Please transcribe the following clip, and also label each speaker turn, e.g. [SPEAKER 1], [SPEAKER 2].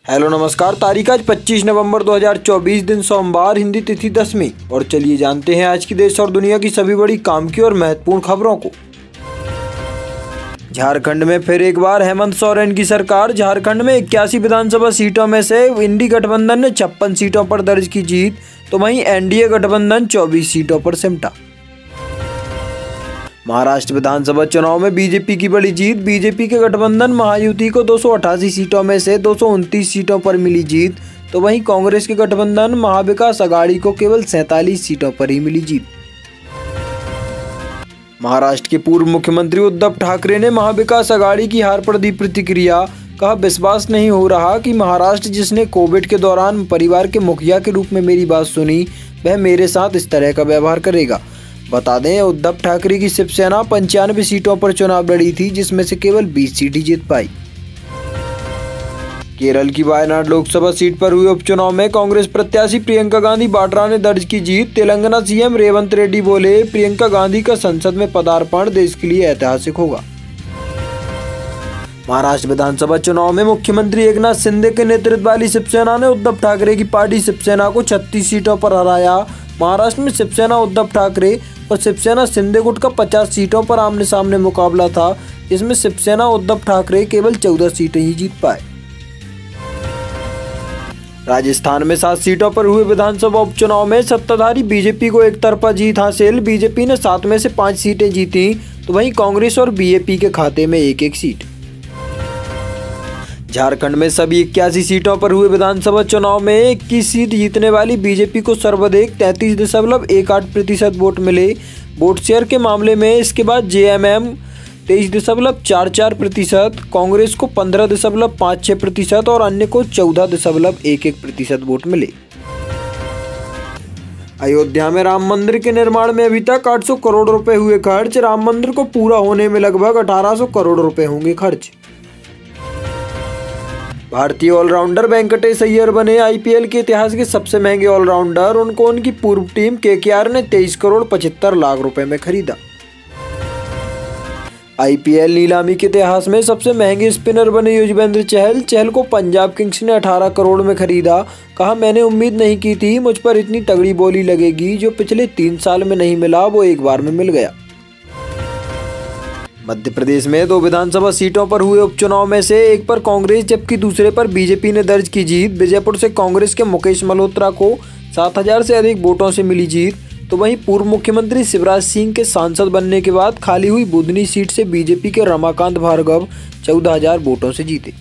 [SPEAKER 1] Hello नमस्कार। तारीख आज 25 नवंबर 2024, दिन सोमवार, हिंदी तिथि 10वीं। और चलिए जानते हैं आज की देश और दुनिया की सभी बड़ी काम की और महत्वपूर्ण खबरों को। झारखंड में फिर एक बार हेमंत सोरेन की सरकार। झारखंड में 81 विधानसभा सीटों में से इंडी गठबंधन ने 56 सीटों पर दर्ज की जीत, तो वहीं एनडीए गठबंधन 24 सीटों पर सिमटा। महाराष्ट्र विधानसभा चुनाव में बीजेपी की बड़ी जीत। बीजेपी के गठबंधन महायुति को 288 सीटों में से 229 सीटों पर मिली जीत, तो वहीं कांग्रेस के गठबंधन महाविकास अघाड़ी को केवल 47 सीटों पर ही मिली जीत। महाराष्ट्र के पूर्व मुख्यमंत्री उद्धव ठाकरे ने महाविकास अघाड़ी की हार पर दी प्रतिक्रिया। कहा, विश्वास नहीं हो रहा कि महाराष्ट्र, जिसने कोविड के दौरान परिवार के मुखिया के रूप में मेरी बात सुनी, वह मेरे साथ इस तरह का व्यवहार करेगा। बता दें, उद्धव ठाकरे की शिवसेना 95 सीटों पर चुनाव लड़ी थी, जिसमें से केवल 20 सीट ही जीत पाई। केरल की वायनाड लोकसभा सीट पर हुए उपचुनाव में कांग्रेस प्रत्याशी प्रियंका गांधी वाड्रा ने दर्ज की जीत। तेलंगाना सीएम रेवंत रेड्डी बोले, प्रियंका गांधी का संसद में पदार्पण देश के लिए ऐतिहासिक होगा। महाराष्ट्र विधानसभा चुनाव में मुख्यमंत्री एकनाथ शिंदे के नेतृत्व वाली शिवसेना ने उद्धव ठाकरे की पार्टी शिवसेना को 36 सीटों पर हराया। महाराष्ट्र में शिवसेना उद्धव ठाकरे और शिवसेना शिंदे गुट का 50 सीटों पर आमने सामने मुकाबला था, जिसमें शिवसेना उद्धव ठाकरे केवल 14 सीटें ही जीत पाए। राजस्थान में 7 सीटों पर हुए विधानसभा उपचुनाव में सत्ताधारी बीजेपी को एक तरफा जीत हासिल। बीजेपी ने 7 में से 5 सीटें जीती, तो वहीं कांग्रेस और बीएपी के खाते में एक एक सीट। झारखंड में सभी 81 सीटों पर हुए विधानसभा चुनाव में 21 सीट जीतने वाली बीजेपी को सर्वाधिक 33.18% वोट मिले। वोट शेयर के मामले में इसके बाद जेएमएम 23.44%, कांग्रेस को 15.56% और अन्य को 14.11% वोट मिले। अयोध्या में राम मंदिर के निर्माण में अभी तक 800 करोड़ रुपए हुए खर्च। राम मंदिर को पूरा होने में लगभग 1800 करोड़ रुपए होंगे खर्च। भारतीय ऑलराउंडर वेंकटेश अय्यर बने आईपीएल के इतिहास के सबसे महंगे ऑलराउंडर। उनको उनकी पूर्व टीम केकेआर ने 23 करोड़ 75 लाख रुपए में खरीदा। आईपीएल नीलामी के इतिहास में सबसे महंगे स्पिनर बने युजवेंद्र चहल। चहल को पंजाब किंग्स ने 18 करोड़ में खरीदा। कहा, मैंने उम्मीद नहीं की थी मुझ पर इतनी तगड़ी बोली लगेगी। जो पिछले 3 साल में नहीं मिला, वो एक बार में मिल गया। मध्य प्रदेश में 2 विधानसभा सीटों पर हुए उपचुनाव में से एक पर कांग्रेस जबकि दूसरे पर बीजेपी ने दर्ज की जीत। विजयपुर से कांग्रेस के मुकेश मल्होत्रा को 7000 से अधिक वोटों से मिली जीत, तो वहीं पूर्व मुख्यमंत्री शिवराज सिंह के सांसद बनने के बाद खाली हुई बुधनी सीट से बीजेपी के रमाकांत भार्गव 14000 वोटों से जीते।